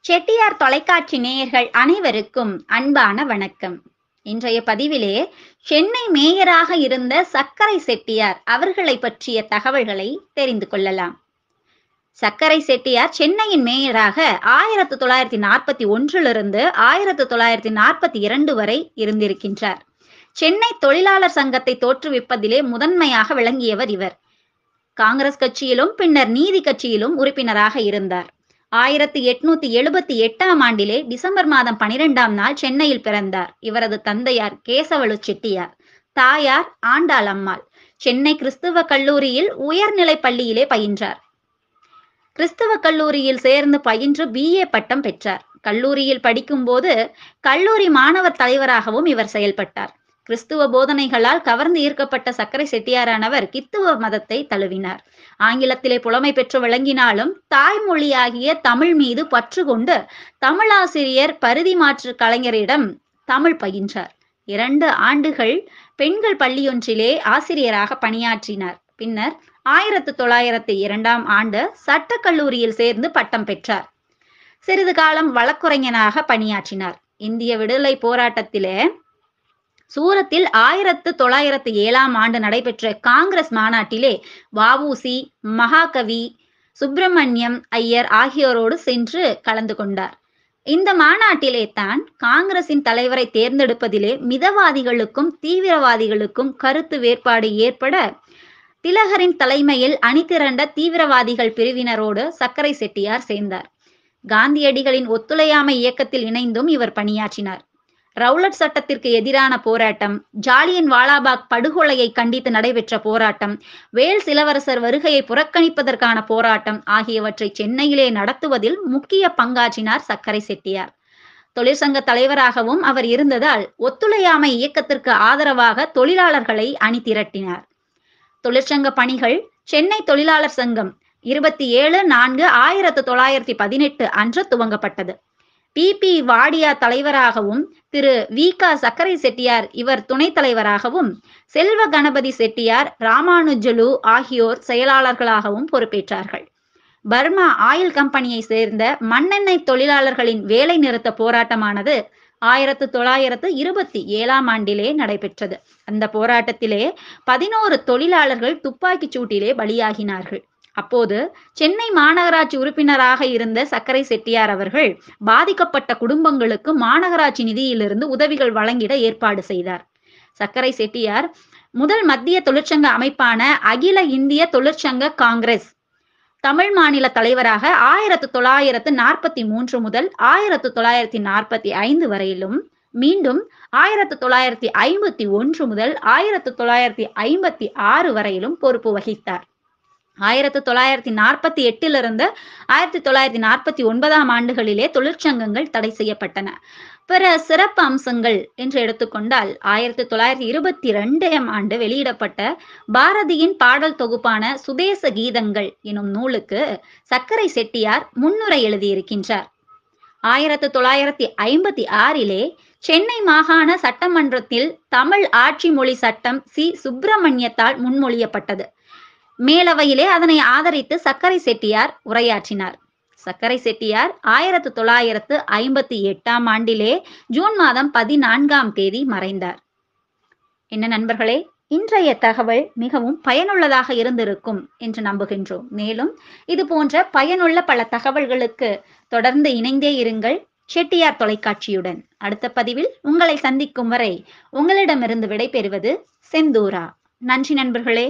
செட்டியார் தொலைக்காட்சி நேயர்கள் அனைவருக்கும் அன்பான வணக்கம். இன்றைய பதிவிலே சென்னை மேயராக இருந்த சக்கரை செட்டியார் அவர்களை பற்றிய தகவல்களை தெரிந்து கொள்ளலாம். சக்கரை செட்டியார் சென்னையின் மேயராக 1941 1942 வரை இருந்திருக்கின்றார். சென்னை தொழிலாளர் சங்கத்தை தோற்றுவிப்பதிலே முதன்மையாக விளங்கியவர் இவர். காங்கிரஸ் கட்சியிலும் பின்னர் நீதி கட்சியிலும் உறுப்பினராக இருந்தார். 1878 டிசம்பர் மாதம் 12ஆம் நாள் சென்னையில் பிறந்தார். இவரது தந்தையார் கேசவலு செட்டியார், தாயார் ஆண்டாள் அம்மாள். சென்னை கிறிஸ்துவ கல்லூரியில் உயர்நிலை பள்ளியிலே பயின்றார். கிறிஸ்துவ கல்லூரியில் சேர்ந்து பயின்று BA பட்டம் பெற்றார். கல்லூரியில் படிக்கும்போது கல்லூரி மாணவர் தலைவராகவும் இவர் செயல்பட்டார். கிறிஸ்துவ போதனைகளால் கவர்ந்து ஈர்க்கப்பட்ட சக்கரை செட்டியாரானவர் கிறிஸ்துவ மதத்தை தழுவினார். ஆங்கிலத்திலே புலமை பெற்று விளங்கினாலும் தாய்மொழியாகிய தமிழ் மீது பற்று கொண்டு தமிழாசிரியர் பரிதி மாற்று கலைஞரிடம் தமிழ் பயின்றார். 2 ஆண்டுகள் பெண்கள் பள்ளியொன்றிலே ஆசிரியராக பணியாற்றினார். பின்னர் 1902ஆம் ஆண்டு சட்டக்கல்லூரியில் சேர்ந்து பட்டம் பெற்றார். சிறிது காலம் வழக்குரைஞனாக பணியாற்றினார். இந்திய விடுதலை போராட்டத்திலே சூரத்தில் 1907ஆம் ஆண்டு நடைபெற்ற காங்கிரஸ் மாநாட்டிலே வ.உ.சி., மகாகவி, சுப்பிரமணியம் ஐயர் ஆகியோரோடு சென்று கலந்து கொண்டார். இந்த மாநாட்டிலே தான் காங்கிரசின் தலைவரை தேர்ந்தெடுப்பதிலே மிதவாதிகளுக்கும் தீவிரவாதிகளுக்கும் கருத்து வேறுபாடு ஏற்பட திலகரின் தலைமையில் அணிதிரண்ட தீவிரவாதிகள் பிரிவினரோடு சக்கரை செட்டியார் சேர்ந்தார். காந்தியடிகளின் ஒத்துழையாமை இயக்கத்தில் இணைந்தும் இவர் பணியாற்றினார். ரவுலட் சட்டத்திற்கு எதிரான போராட்டம், ஜாலியன் வாலாபாக் படுகொலையை கண்டித்து நடைபெற்ற போராட்டம், வேல்ஸ் இளவரசர் வருகையை புறக்கணிப்பதற்கான போராட்டம் ஆகியவற்றை சென்னையிலே நடத்துவதில் முக்கிய பங்காற்றினார் சக்கரை செட்டியார். தொழிற்சங்க தலைவராகவும் அவர் இருந்ததால் ஒத்துழையாமை இயக்கத்திற்கு ஆதரவாக தொழிலாளர்களை அணி திரட்டினார். தொழிற்சங்க பணிகள் சென்னை தொழிலாளர் சங்கம் 27/4/1918 அன்று துவங்கப்பட்டது. PP வாடியா தலைவராகவும் திரு V.K. சக்கரை செட்டியார் இவர் துணைத் தலைவராகவும் செல்வ கணபதி செட்டியார், ராமானுஜலு ஆகியோர் செயலாளர்களாகவும் பொறுப்பேற்றார்கள். பர்மா ஆயில் கம்பெனியை சேர்ந்த மண்ணெண்ணெய் தொழிலாளர்களின் வேலை நிறுத்த போராட்டமானது 1927ஆம் ஆண்டிலே நடைபெற்றது. அந்த போராட்டத்திலே 11 தொழிலாளர்கள் துப்பாக்கிச் சூட்டிலே பலியாகினார்கள். அப்போது சென்னை மாநகராட்சி உறுப்பினராக இருந்த சக்கரை செட்டியார் அவர்கள் பாதிக்கப்பட்ட குடும்பங்களுக்கு மாநகராட்சி நிதியிலிருந்து உதவிகள் வழங்கிட ஏற்பாடு செய்தார். சக்கரை செட்டியார் முதல் மத்திய தொழிற்சங்க அமைப்பான அகில இந்திய தொழிற்சங்க காங்கிரஸ் தமிழ் மாநில தலைவராக 1943 முதல் 1945 வரையிலும், மீண்டும் 1951 முதல் 1956 வரையிலும் பொறுப்பு வகித்தார். 1948 1949ஆம் ஆண்டுகளிலே தொழிற்சங்கங்கள் தடை செய்யப்பட்டன. பிற சிறப்பு அம்சங்கள் என்று எடுத்துக்கொண்டால் 1922ஆம் ஆண்டு வெளியிடப்பட்ட பாரதியின் பாடல் தொகுப்பான சுதேச கீதங்கள் எனும் நூலுக்கு சக்கரை செட்டியார் முன்னுரை எழுதியிருக்கின்றார். 1956 சென்னை மாகாண சட்டமன்றத்தில் தமிழ் ஆட்சி மொழி சட்டம் சி. சுப்பிரமணியத்தால் முன்மொழியப்பட்டது. மேலவையிலே அதனை ஆதரித்து சக்கரை செட்டியார் உரையாற்றினார். சக்கரை செட்டியார் 1958ஆம் ஆண்டிலே ஜூன் மாதம் 14ஆம் தேதி மறைந்தார். என்ன நண்பர்களே, இன்றைய தகவல் மிகவும் பயனுள்ளதாக இருந்திருக்கும் என்று நம்புகின்றோம். மேலும் இது போன்ற பயனுள்ள பல தகவல்களுக்கு தொடர்ந்து இணைந்தே இருங்கள் செட்டியார் தொலைக்காட்சியுடன். அடுத்த பதிவில் உங்களை சந்திக்கும் வரை உங்களிடமிருந்து விடைபெறுவது செந்தூரா. நன்றி நண்பர்களே.